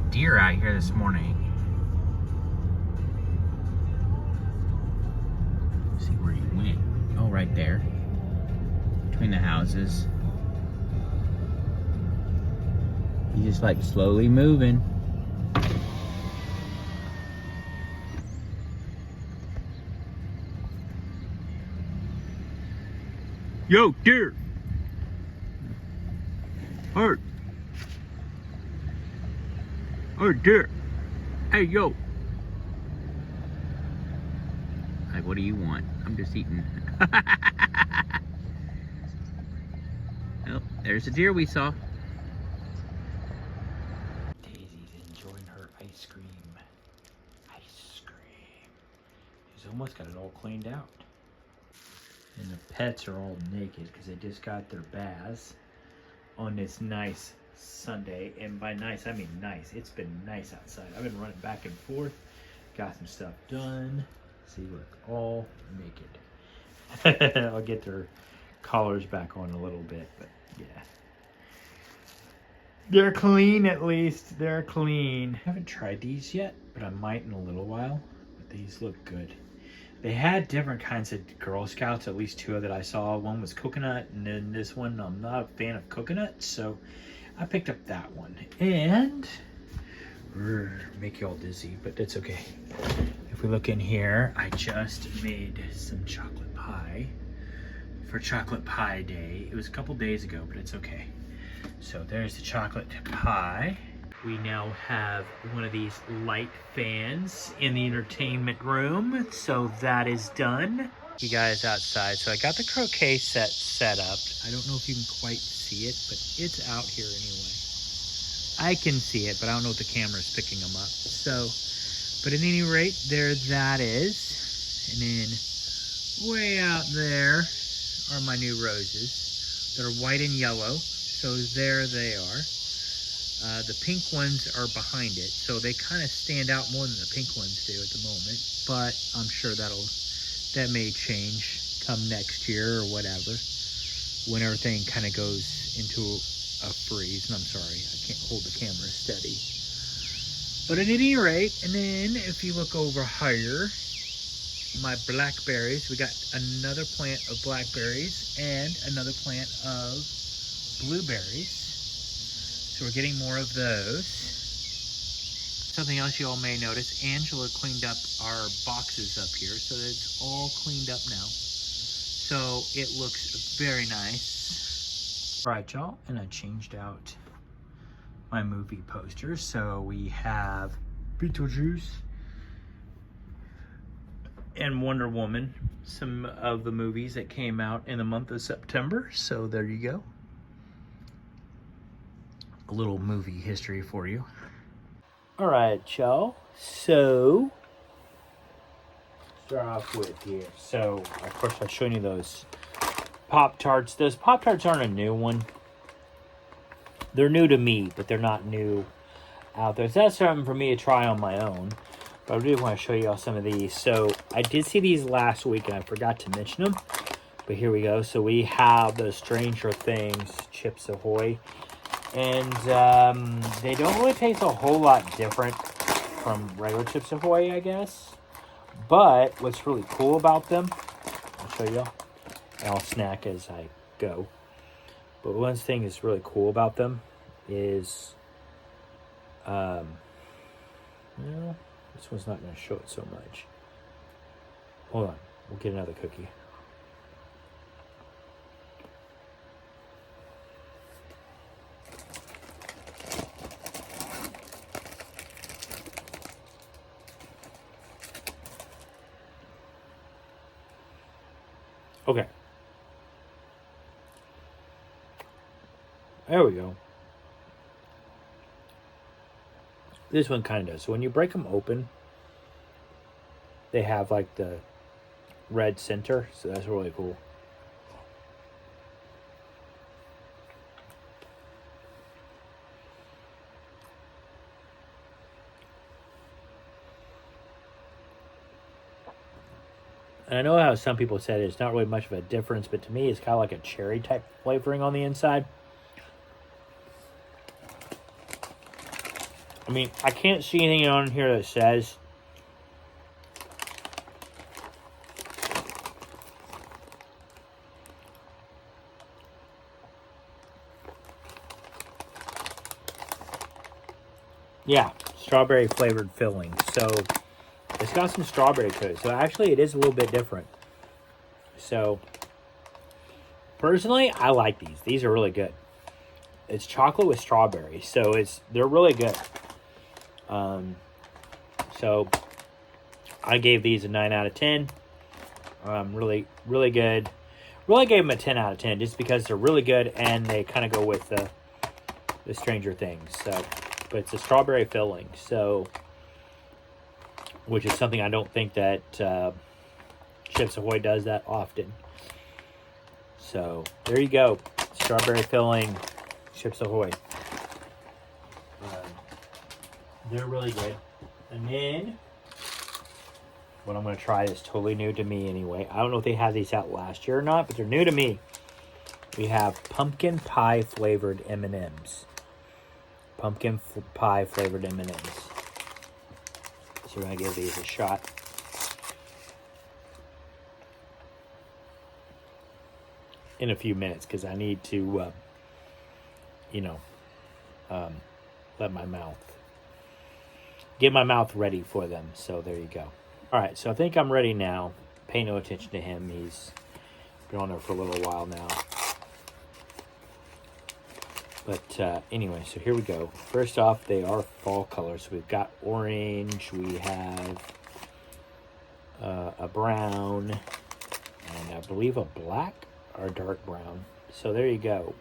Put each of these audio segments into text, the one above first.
a deer out here this morning. Let's see where he went. Oh, right there. Between the houses. He's just like slowly moving. Yo, deer! Hurt! Oh, deer! Hey, yo! Like, what do you want? I'm just eating. Oh, there's the deer we saw. Daisy's enjoying her ice cream. Ice cream. She's almost got it all cleaned out. And the pets are all naked because they just got their baths on this nice Sunday. And by nice, I mean nice. It's been nice outside. I've been running back and forth. Got some stuff done. See, look, all naked. I'll get their collars back on a little bit, but yeah. They're clean at least. They're clean. I haven't tried these yet, but I might in a little while. But these look good. They had different kinds of Girl Scouts, at least two that I saw. One was coconut, and then this one, I'm not a fan of coconut, so I picked up that one. And, make you all dizzy, but that's okay. If we look in here, I just made some chocolate pie for chocolate pie day. It was a couple days ago, but it's okay. So there's the chocolate pie. We now have one of these light fans in the entertainment room, so that is done. You guys outside, so I got the croquet set up. I don't know if you can quite see it, but it's out here anyway. I can see it, but I don't know if the camera's picking them up. So, but at any rate, there that is. And then way out there are my new roses. They're white and yellow, so there they are. The pink ones are behind it, so they kind of stand out more than the pink ones do at the moment, but I'm sure that may change come next year or whatever, when everything kind of goes into a freeze. And I'm sorry, I can't hold the camera steady. But at any rate, and then if you look over here, my blackberries, we got another plant of blackberries and another plant of blueberries. So we're getting more of those. Something else you all may notice, Angela cleaned up our boxes up here, so that it's all cleaned up now. So it looks very nice. All right, y'all, and I changed out my movie posters. So we have Beetlejuice and Wonder Woman, some of the movies that came out in the month of September. So there you go. A little movie history for you. All right, y'all. So, start off with here. So, of course, I've shown you those Pop-Tarts. Those Pop-Tarts aren't a new one. They're new to me, but they're not new out there. So that's something for me to try on my own. But I really want to show you all some of these. So, I did see these last week, and I forgot to mention them. But here we go. So, we have the Stranger Things Chips Ahoy. And they don't really taste a whole lot different from regular Chips Ahoy, I guess. But what's really cool about them, I'll show you. And I'll snack as I go. But one thing that's really cool about them is, well, this one's not going to show it so much. Hold on, we'll get another cookie. Okay. There we go. This one kind of does. So when you break them open, they have like the red center. So that's really cool. And I know how some people said it's not really much of a difference, but to me, it's kind of like a cherry type flavoring on the inside. I mean, I can't see anything on here that says yeah, strawberry flavored filling. So it's got some strawberry to it. So actually, it is a little bit different. So personally, I like these. These are really good. It's chocolate with strawberry, so they're really good. So I gave these a 9 out of 10. Really, really good. Really gave them a 10 out of 10 just because they're really good and they kind of go with the Stranger Things. So, but it's a strawberry filling, so which is something I don't think that Chips Ahoy does that often. So there you go, strawberry filling Chips Ahoy. They're really good. And then what I'm going to try is totally new to me anyway. I don't know if they had these out last year or not, but they're new to me. We have pumpkin pie flavored M&Ms. Pumpkin pie flavored M&Ms. So we're going to give these a shot. In a few minutes because I need to, let my mouth, get my mouth ready for them. So there you go. All right, so I think I'm ready now. Pay no attention to him. He's been on there for a little while now. But anyway, so here we go. First off, they are fall colors. We've got orange. We have a brown. And I believe a black or dark brown. So there you go.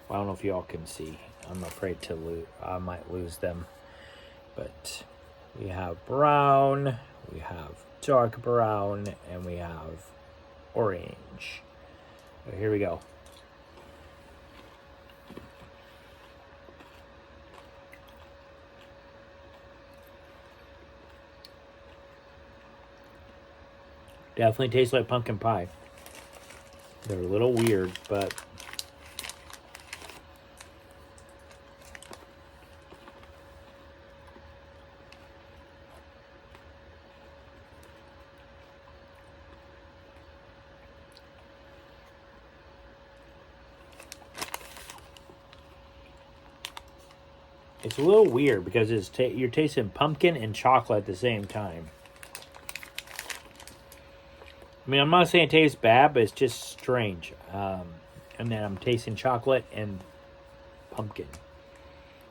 Well, I don't know if y'all can see. I'm afraid to lose. I might lose them. But we have brown. We have dark brown. And we have orange. So here we go. Definitely tastes like pumpkin pie. They're a little weird, but it's a little weird because you're tasting pumpkin and chocolate at the same time. I mean, I'm not saying it tastes bad, but it's just strange. And then I'm tasting chocolate and pumpkin,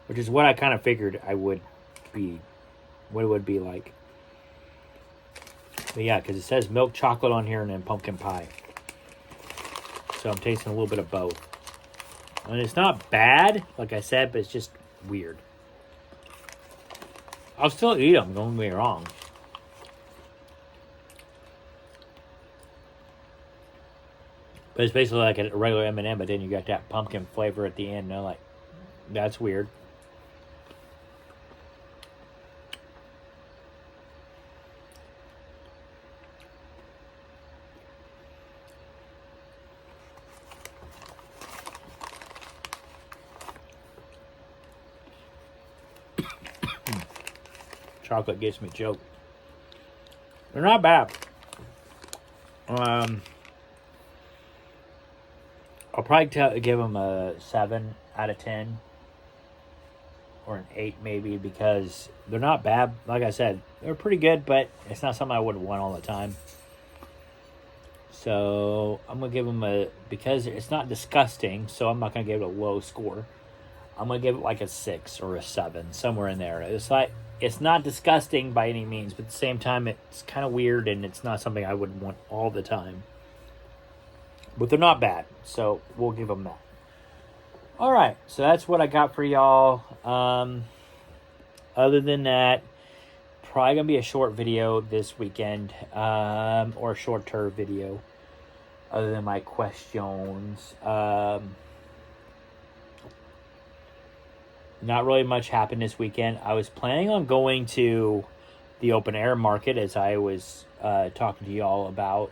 which is what I kind of figured I would be, what it would be like. But yeah, because it says milk chocolate on here and then pumpkin pie. So I'm tasting a little bit of both. And it's not bad, like I said, but it's just weird. I'll still eat them, don't get me wrong. But it's basically like a regular M&M, but then you got that pumpkin flavor at the end. And I'm like, that's weird. Chocolate gets me choked. They're not bad. I'll probably give them a 7 out of 10. Or an 8 maybe, because they're not bad. Like I said, they're pretty good, but it's not something I would want all the time. So I'm going to give them because it's not disgusting, so I'm not going to give it a low score. I'm going to give it like a 6 or a 7, somewhere in there. It's not disgusting by any means, but at the same time, it's kind of weird, and it's not something I would want all the time. But they're not bad, so we'll give them that. All right, so that's what I got for y'all. Other than that, probably going to be a short video this weekend, or a shorter video, other than my questions. Not really much happened this weekend. I was planning on going to the open air market, as I was talking to y'all about.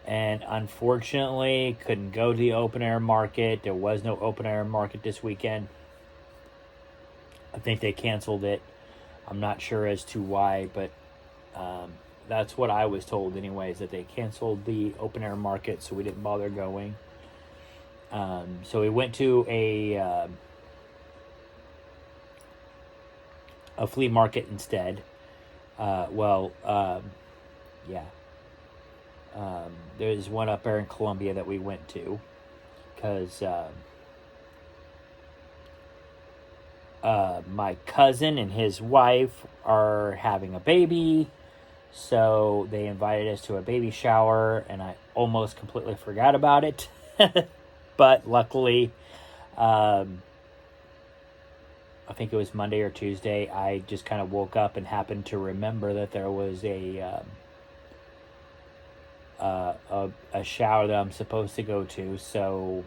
And unfortunately, couldn't go to the open air market. There was no open air market this weekend. I think they canceled it. I'm not sure as to why, but that's what I was told anyways, that they canceled the open air market, so we didn't bother going. So we went to a flea market instead. Yeah. There's one up there in Columbia that we went to because my cousin and his wife are having a baby, so they invited us to a baby shower, and I almost completely forgot about it. But luckily, I think it was Monday or Tuesday, I just kind of woke up and happened to remember that there was a shower that I'm supposed to go to. So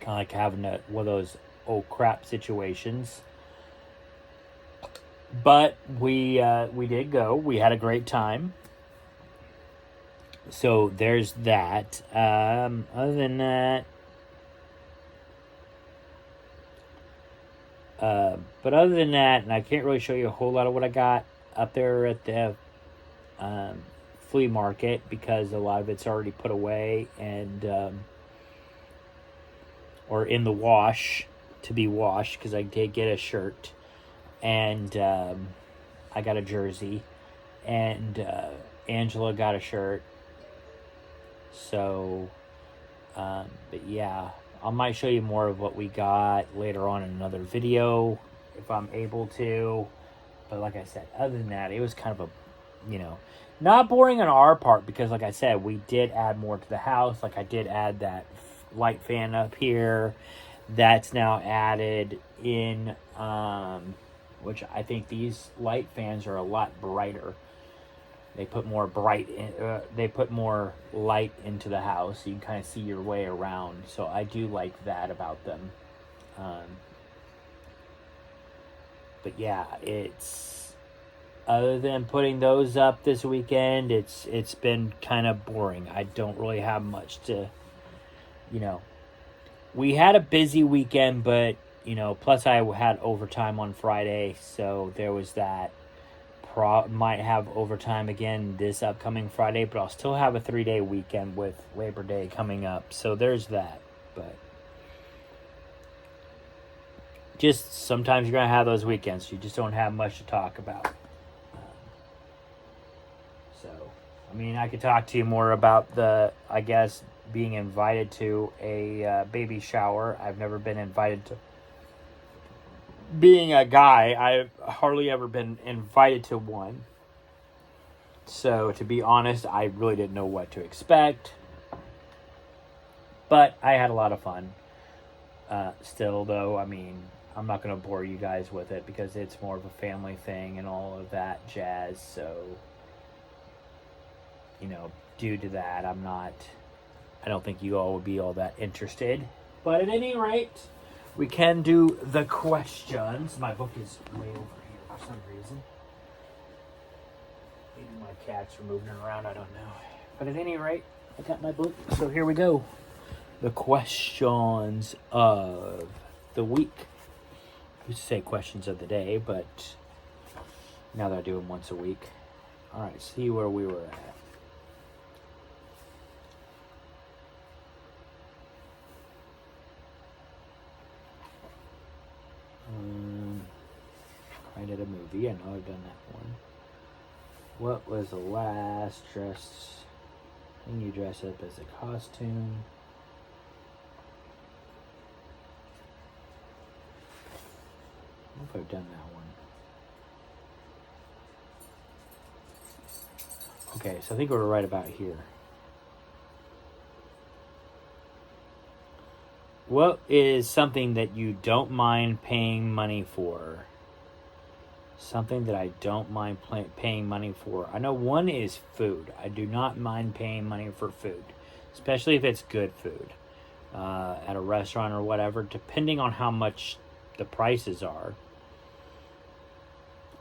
kind of like having one of those oh crap situations. But we did go. We had a great time. So there's that. Other than that, but other than that, and I can't really show you a whole lot of what I got up there at the flea market because a lot of it's already put away and or in the wash to be washed, because I did get a shirt and I got a jersey and Angela got a shirt. So but yeah, I might show you more of what we got later on in another video if I'm able to. But like I said, other than that, it was kind of a, not boring on our part, because like I said, we did add more to the house. Like I did add that light fan up here. That's now added in, which I think these light fans are a lot brighter. They put more they put more light into the house, so you can kind of see your way around. So I do like that about them. But yeah, it's, other than putting those up this weekend, it's been kind of boring. I don't really have much to, we had a busy weekend, but plus I had overtime on Friday, so there was that. Might have overtime again this upcoming Friday, but I'll still have a 3-day weekend with Labor Day coming up, so there's that. But just sometimes you're gonna have those weekends, you just don't have much to talk about. So I mean, I could talk to you more about I guess being invited to a baby shower. I've never been invited to. Being a guy, I've hardly ever been invited to one. So, to be honest, I really didn't know what to expect. But I had a lot of fun. Still, though, I mean, I'm not going to bore you guys with it because it's more of a family thing and all of that jazz. So, due to that, I don't think you all would be all that interested. But at any rate, we can do the questions. My book is way over here for some reason. Maybe my cats are moving around, I don't know. But at any rate, I got my book. So here we go. The questions of the week. I used to say questions of the day, but now that I do them once a week. All right, see where we were at. I did a movie. I know I've done that one. What was the last thing you dress up as a costume? I don't know if I've done that one. Okay, so I think we're right about here. What is something that you don't mind paying money for? Something that I don't mind paying money for. I know one is food. I do not mind paying money for food, especially if it's good food at a restaurant or whatever, depending on how much the prices are,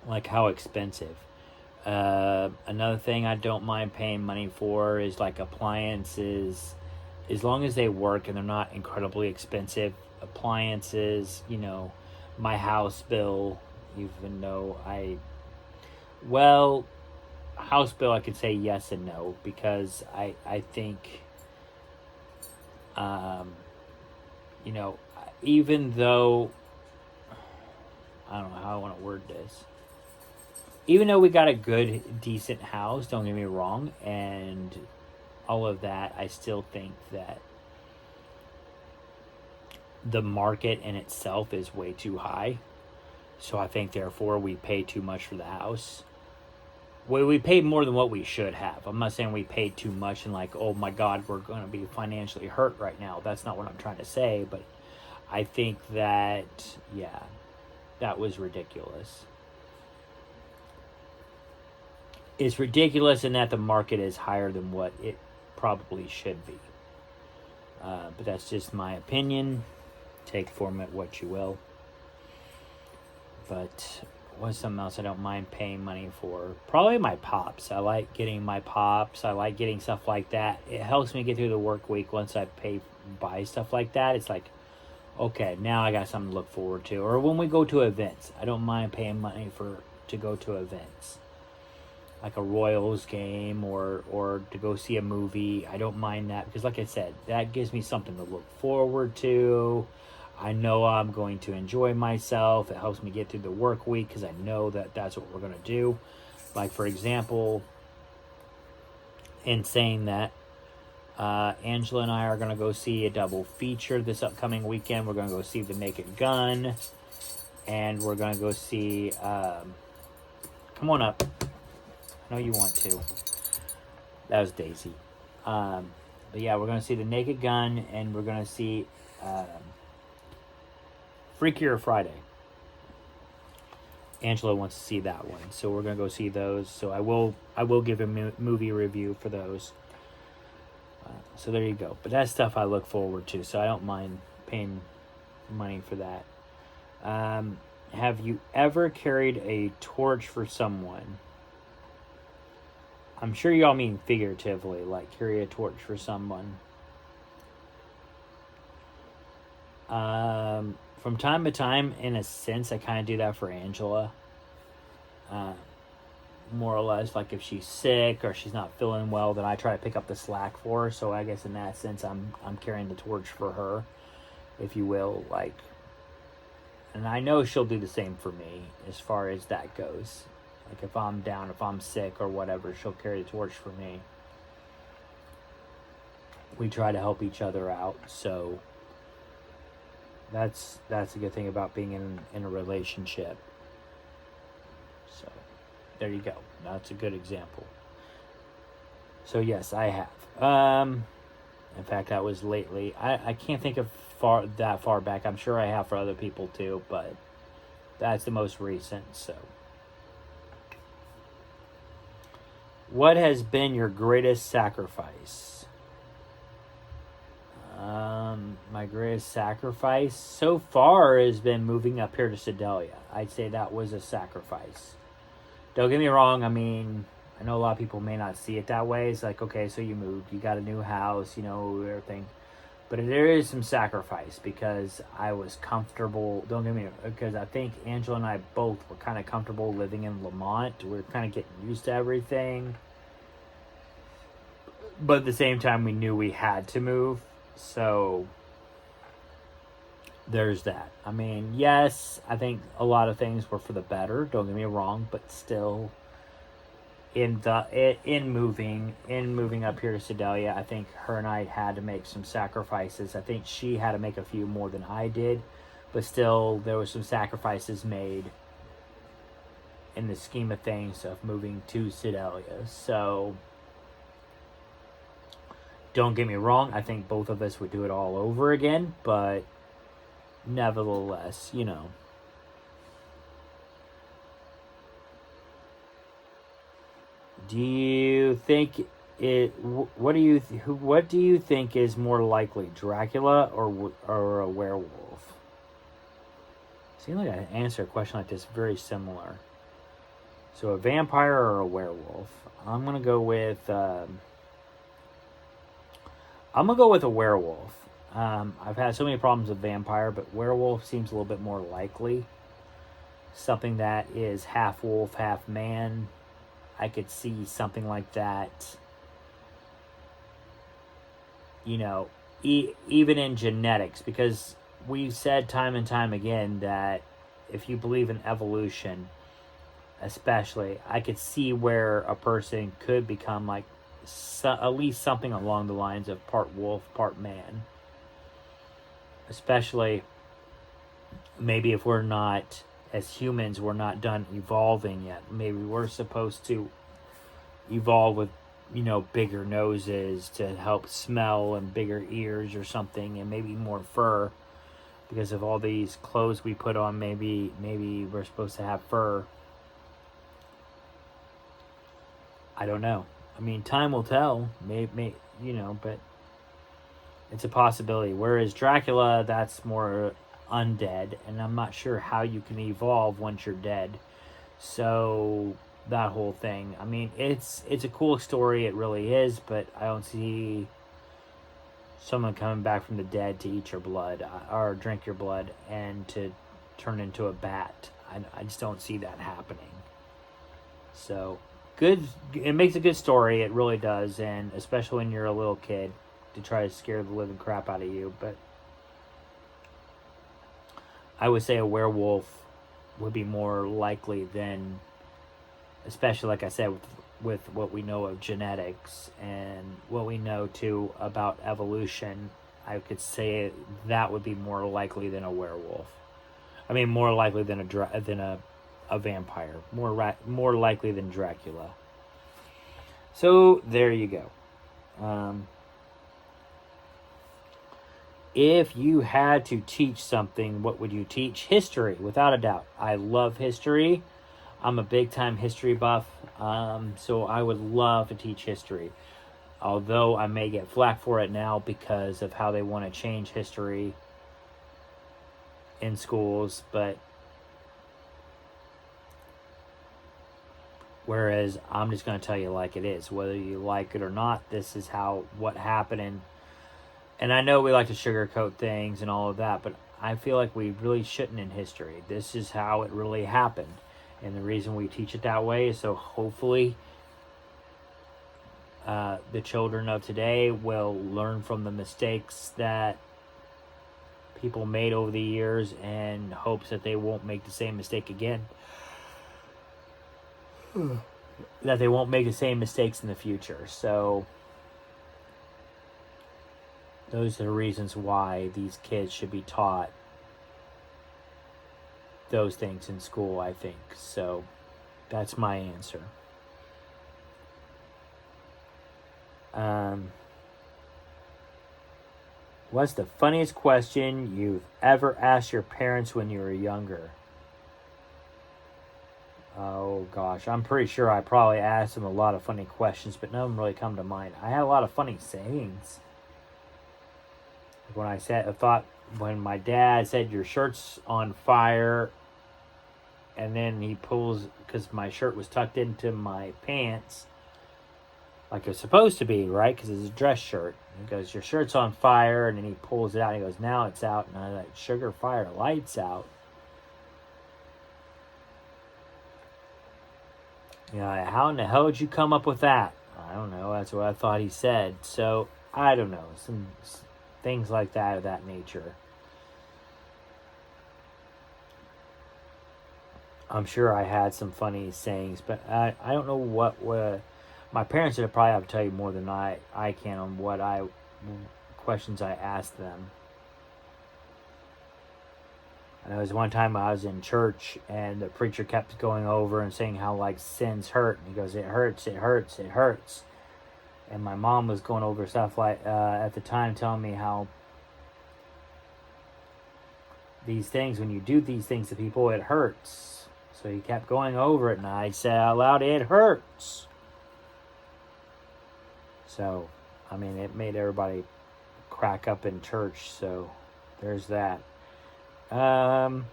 like how expensive. Another thing I don't mind paying money for is like appliances, as long as they work and they're not incredibly expensive. Appliances, my house bill, even though well, house bill, I could say yes and no, because I think, um, you know, even though, I don't know how I want to word this. Even though we got a good, decent house, don't get me wrong, and all of that, I still think that the market in itself is way too high. So I think, therefore, we pay too much for the house. We paid more than what we should have. I'm not saying we paid too much and like, oh my God, we're going to be financially hurt right now. That's not what I'm trying to say. But I think that, yeah, that was ridiculous. It's ridiculous in that the market is higher than what it probably should be. But that's just my opinion. Take from it what you will. But what's something else I don't mind paying money for? Probably my pops. I like getting my pops. I like getting stuff like that. It helps me get through the work week once I buy stuff like that. It's like, okay, now I got something to look forward to. Or when we go to events, I don't mind paying money to go to events. Like a Royals game or to go see a movie. I don't mind that because, like I said, that gives me something to look forward to. I know I'm going to enjoy myself. It helps me get through the work week because I know that that's what we're going to do. Like, for example, in saying that, Angela and I are going to go see a double feature this upcoming weekend. We're going to go see The Naked Gun. And we're going to go see... come on up. I know you want to. That was Daisy. But yeah, we're going to see The Naked Gun. And we're going to see... Freakier Friday. Angela wants to see that one, so we're gonna go see those. So I will give a movie review for those. So there you go. But that's stuff I look forward to, so I don't mind paying money for that. Have you ever carried a torch for someone? I'm sure y'all mean figuratively, like carry a torch for someone. From time to time, in a sense, I kind of do that for Angela. More or less, like if she's sick or she's not feeling well, then I try to pick up the slack for her. So I guess in that sense, I'm carrying the torch for her, if you will. Like, and I know she'll do the same for me as far as that goes. Like if I'm down, if I'm sick or whatever, she'll carry the torch for me. We try to help each other out. So that's a good thing about being in a relationship. So there you go. That's a good example. So yes, I have. In fact, that was lately. I can't think of that far back. I'm sure I have for other people too, but that's the most recent. So what has been your greatest sacrifice? My greatest sacrifice so far has been moving up here to Sedalia. I'd say that was a sacrifice. Don't get me wrong. I mean, I know a lot of people may not see it that way. It's like, okay, so you moved, you got a new house, you know, everything. But there is some sacrifice because I was comfortable. Don't get me wrong, because I think Angela and I both were kind of comfortable living in Lamont. We're kind of getting used to everything. But at the same time, we knew we had to move. So there's that. I mean, yes, I think a lot of things were for the better. Don't get me wrong, but still, in moving up here to Sedalia, I think her and I had to make some sacrifices. I think she had to make a few more than I did, but still, there were some sacrifices made in the scheme of things of moving to Sedalia. So don't get me wrong, I think both of us would do it all over again, but nevertheless, you know. Do you think what do you think is more likely, Dracula or a werewolf? Seems like I answer a question like this very similar. So a vampire or a werewolf? I'm gonna go with a werewolf. I've had so many problems with vampire, but werewolf seems a little bit more likely. Something that is half wolf, half man. I could see something like that. You know, even in genetics, because we've said time and time again that if you believe in evolution, especially, I could see where a person could become like at least something along the lines of part wolf, part man. Especially, maybe if we're not, as humans, we're not done evolving yet. Maybe we're supposed to evolve with, bigger noses to help smell and bigger ears or something, and maybe more fur because of all these clothes we put on. Maybe we're supposed to have fur. I don't know. I mean, time will tell. Maybe but it's a possibility. Whereas Dracula, that's more undead, and I'm not sure how you can evolve once you're dead. So that whole thing. I mean, it's a cool story. It really is, but I don't see someone coming back from the dead to eat your blood or drink your blood and to turn into a bat. I just don't see that happening. So good. It makes a good story. It really does, and especially when you're a little kid, to try to scare the living crap out of you. But I would say a werewolf would be more likely than, especially like I said, with what we know of genetics and what we know too about evolution. I could say that would be more likely than a werewolf. I mean, more likely than a vampire. More likely than Dracula. So there you go. If you had to teach something, what would you teach? History, without a doubt. I love history. I'm a big time history buff, so I would love to teach history. Although I may get flack for it now because of how they want to change history in schools, but whereas I'm just going to tell you like it is, whether you like it or not. This is what happened, and I know we like to sugarcoat things and all of that, but I feel like we really shouldn't in history. This is how it really happened. And the reason we teach it that way is so hopefully the children of today will learn from the mistakes that people made over the years, and hopes that they won't make the same mistake again. That they won't make the same mistakes in the future. So those are the reasons why these kids should be taught those things in school, I think. So that's my answer. What's the funniest question you've ever asked your parents when you were younger? Oh gosh, I'm pretty sure I probably asked them a lot of funny questions, but none of them really come to mind. I had a lot of funny sayings. When my dad said your shirt's on fire, and then he pulls, because my shirt was tucked into my pants like it's supposed to be, right? Because it's a dress shirt. He goes, your shirt's on fire, and then he pulls it out, and he goes, now it's out. And I like, sugar, fire, lights out. Yeah, how in the hell did you come up with that? I don't know. That's what I thought he said. So I don't know. Some things like that of that nature. I'm sure I had some funny sayings, but I don't know what my parents would probably have to tell you more than I can on what questions I asked them. And there was one time I was in church, and the preacher kept going over and saying how like sins hurt, and he goes, it hurts, it hurts, it hurts. And my mom was going over stuff like at the time, telling me how these things, when you do these things to people, it hurts. So he kept going over it, and I said out loud, it hurts. So, I mean, it made everybody crack up in church, so there's that. How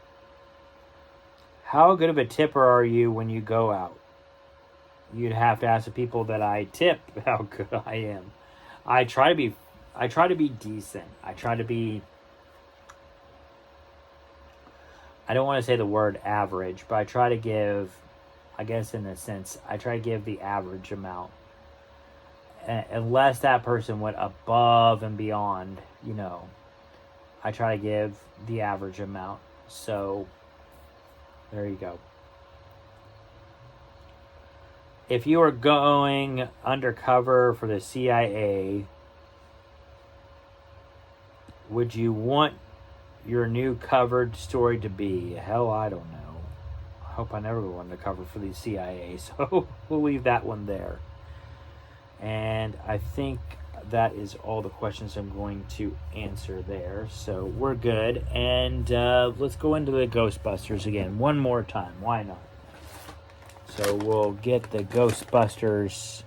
good of a tipper are you when you go out? You'd have to ask the people that I tip how good I am. I try to be I try to be decent. I try to be, I don't want to say the word average, but I try to give, I guess in a sense, I try to give the average amount. Unless that person went above and beyond, you know, I try to give the average amount. So, there you go. If you are going undercover for the CIA, would you want your new covered story to be? Hell, I don't know. I hope I never go undercover for the CIA, so we'll leave that one there. And I think that is all the questions I'm going to answer there. So we're good. And let's go into the Ghostbusters again one more time. Why not? So we'll get the Ghostbusters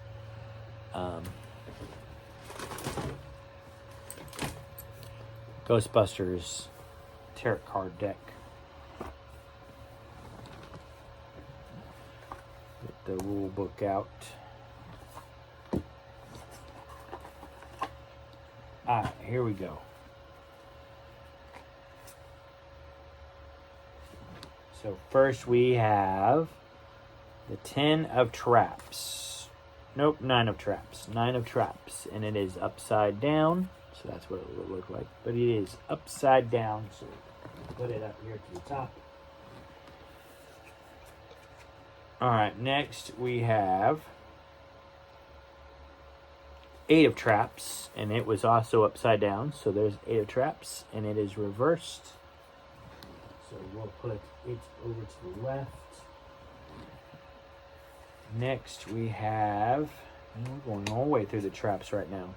tarot card deck. Get the rule book out. Here we go. So first we have the 10 of traps. Nope, 9 of traps. 9 of traps. And it is upside down. So that's what it will look like. But it is upside down. So put it up here to the top. Alright, next we have 8 of traps, and it was also upside down, so there's 8 of traps, and it is reversed. So we'll put it over to the left. Next we have, and we're going all the way through the traps right now.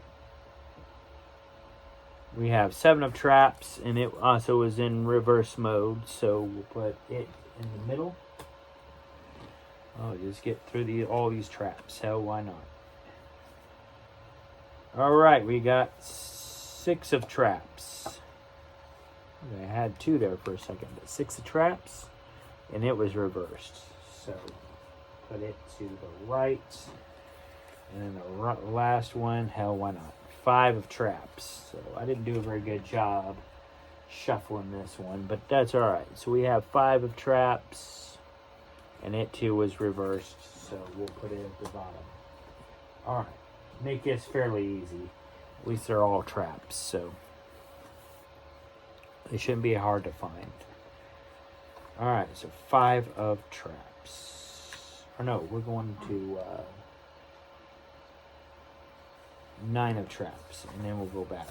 We have 7 of traps, and it also is in reverse mode, so we'll put it in the middle. Oh, just get through all these traps. Hell, why not? Alright, we got 6 of traps. I had 2 there for a second, but 6 of traps, and it was reversed. So, put it to the right. And then the last one, hell, why not? 5 of traps. So, I didn't do a very good job shuffling this one, but that's alright. So, we have 5 of traps, and it too was reversed. So, we'll put it at the bottom. Alright. Make this fairly easy. At least they're all traps, so they shouldn't be hard to find. Alright, so 5 of traps. Or no, we're going to 9 of traps, and then we'll go back.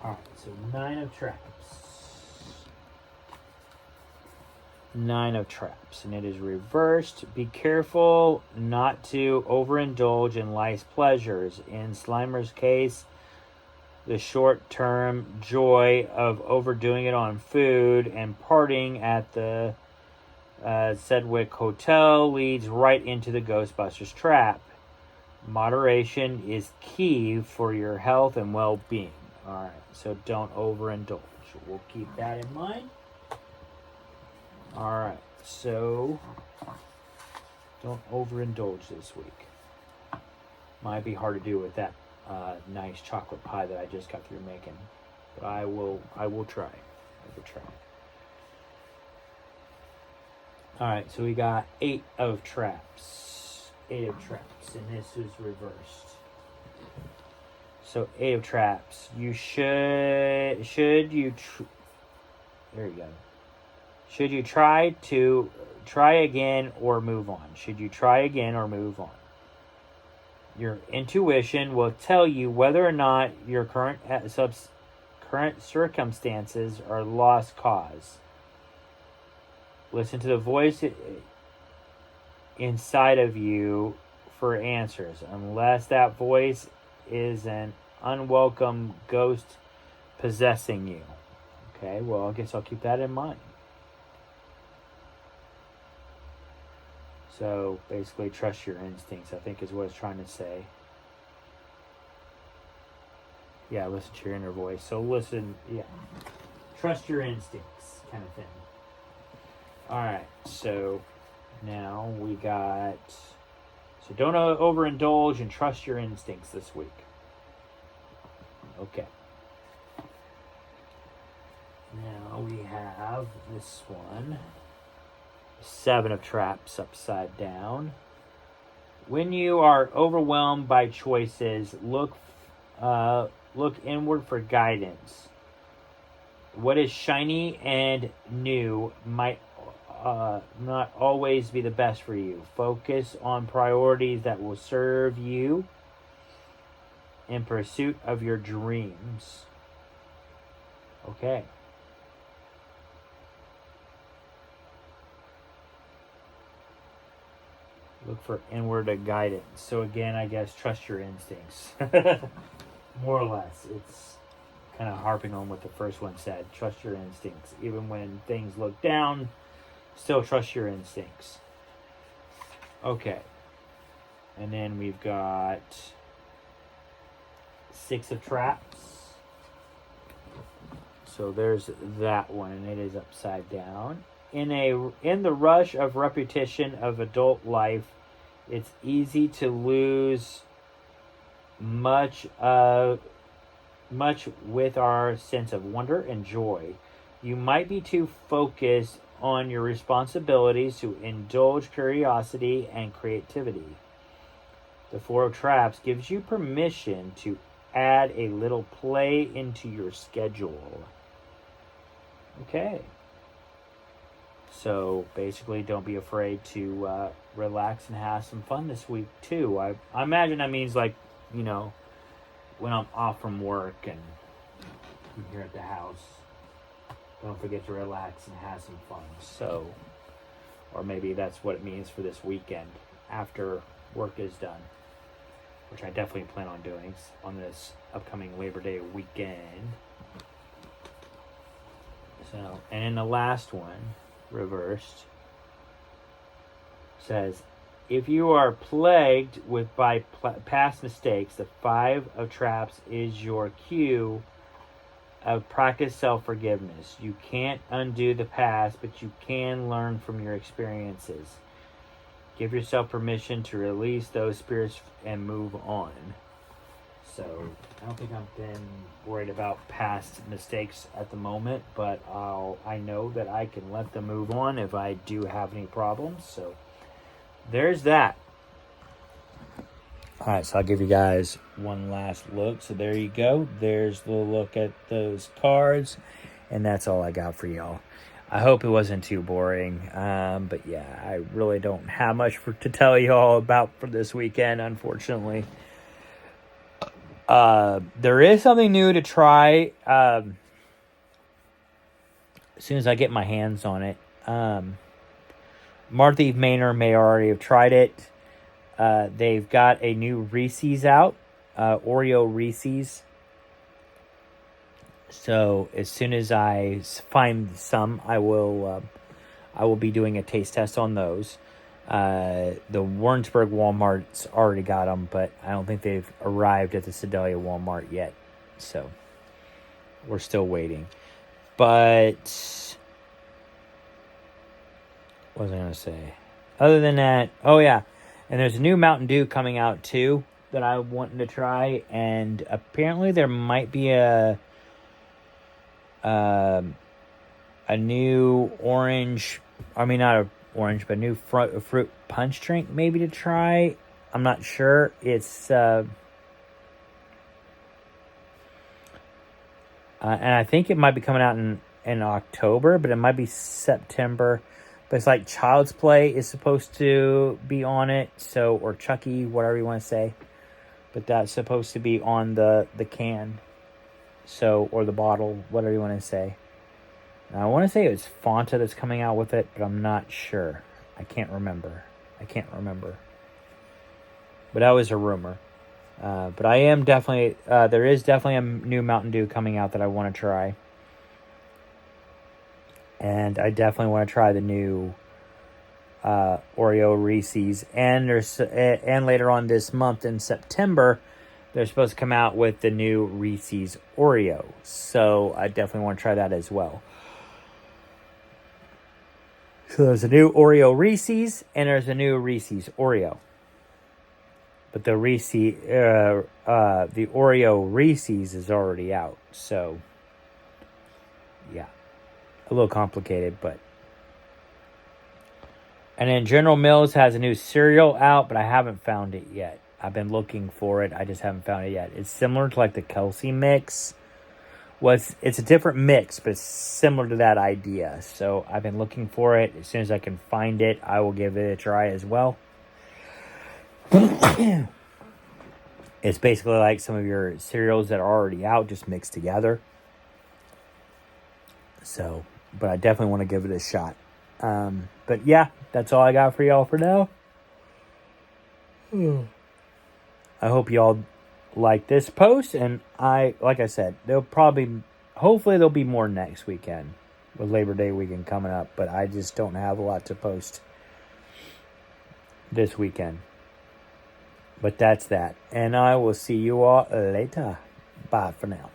Alright, so 9 of traps. 9 of traps, and it is reversed. Be careful not to overindulge in life's pleasures. In Slimer's case, the short-term joy of overdoing it on food and partying at the Sedgwick Hotel leads right into the Ghostbusters trap. Moderation is key for your health and well-being. Alright, so don't overindulge. We'll keep that in mind. Alright, so don't overindulge this week. Might be hard to do with that nice chocolate pie that I just got through making. But I will try. I will try. Alright, so we got 8 of traps. 8 of traps, and this is reversed. So 8 of traps. You there you go. Should you try again or move on? Should you try again or move on? Your intuition will tell you whether or not your current circumstances are lost cause. Listen to the voice inside of you for answers, unless that voice is an unwelcome ghost possessing you. Okay, well, I guess I'll keep that in mind. So, basically, trust your instincts, I think is what it's trying to say. Yeah, listen to your inner voice. So, listen, yeah. Trust your instincts, kind of thing. Alright, so now we got... So don't overindulge and trust your instincts this week. Okay. Now we have this one. 7 of traps upside down. When you are overwhelmed by choices, look inward for guidance. What is shiny and new might not always be the best for you. Focus on priorities that will serve you in pursuit of your dreams. Okay. Look for inward guidance. So again, I guess trust your instincts. More or less. It's kind of harping on what the first one said. Trust your instincts. Even when things look down, still trust your instincts. Okay. And then we've got 6 of traps. So there's that one, and it is upside down. In the rush of repetition of adult life, it's easy to lose much with our sense of wonder and joy. You might be too focused on your responsibilities to indulge curiosity and creativity. The 4 of traps gives you permission to add a little play into your schedule. Okay. So basically, don't be afraid to relax and have some fun this week too. I imagine that means, like, you know, when I'm off from work and I'm here at the house, don't forget to relax and have some fun. So, or maybe that's what it means for this weekend after work is done, which I definitely plan on doing on this upcoming Labor Day weekend. So, and in the last one, reversed, says, if you are plagued with past mistakes, the 5 of traps is your cue of practice self-forgiveness. You can't undo the past, but you can learn from your experiences. Give yourself permission to release those spirits and move on. So I don't think I've been worried about past mistakes at the moment, but I know that I can let them move on if I do have any problems. So there's that. All right, so I'll give you guys one last look. So there you go. There's the look at those cards, and that's all I got for y'all. I hope it wasn't too boring, but yeah, I really don't have much to tell y'all about for this weekend, unfortunately. There is something new to try as soon as I get my hands on it. Martha Maynard may already have tried it. They've got a new Reese's out, Oreo Reese's. So as soon as I find some, I will be doing a taste test on those. The Warrensburg Walmart's already got them, but I don't think they've arrived at the Sedalia Walmart yet. So we're still waiting. But what was I going to say? Other than that, oh yeah, and there's a new Mountain Dew coming out too that I wanted to try, and apparently there might be a new orange. I mean, not a orange, but new fruit punch drink maybe to try. I'm not sure. It's and I think it might be coming out in October, but it might be September. But it's like Child's Play is supposed to be on it, so, or Chucky, whatever you want to say. But that's supposed to be on the can, so, or the bottle, whatever you want to say. I want to say it was Fanta that's coming out with it, but I'm not sure. I can't remember. But that was a rumor. But I am definitely... there is definitely a new Mountain Dew coming out that I want to try. And I definitely want to try the new Oreo Reese's. And and later on this month in September, they're supposed to come out with the new Reese's Oreo. So I definitely want to try that as well. So there's a new Oreo Reese's and there's a new Reese's Oreo. But the the Oreo Reese's is already out. So, yeah. A little complicated, but. And then General Mills has a new cereal out, but I haven't found it yet. I've been looking for it. I just haven't found it yet. It's similar to like the Kelsey mix. It's a different mix, but it's similar to that idea. So I've been looking for it. As soon as I can find it, I will give it a try as well. It's basically like some of your cereals that are already out, just mixed together. So, but I definitely want to give it a shot. But yeah, that's all I got for y'all for now. I hope y'all like this post, and like I said, hopefully there'll be more next weekend with Labor Day weekend coming up, but I just don't have a lot to post this weekend. But that's that, and I will see you all later. Bye for now.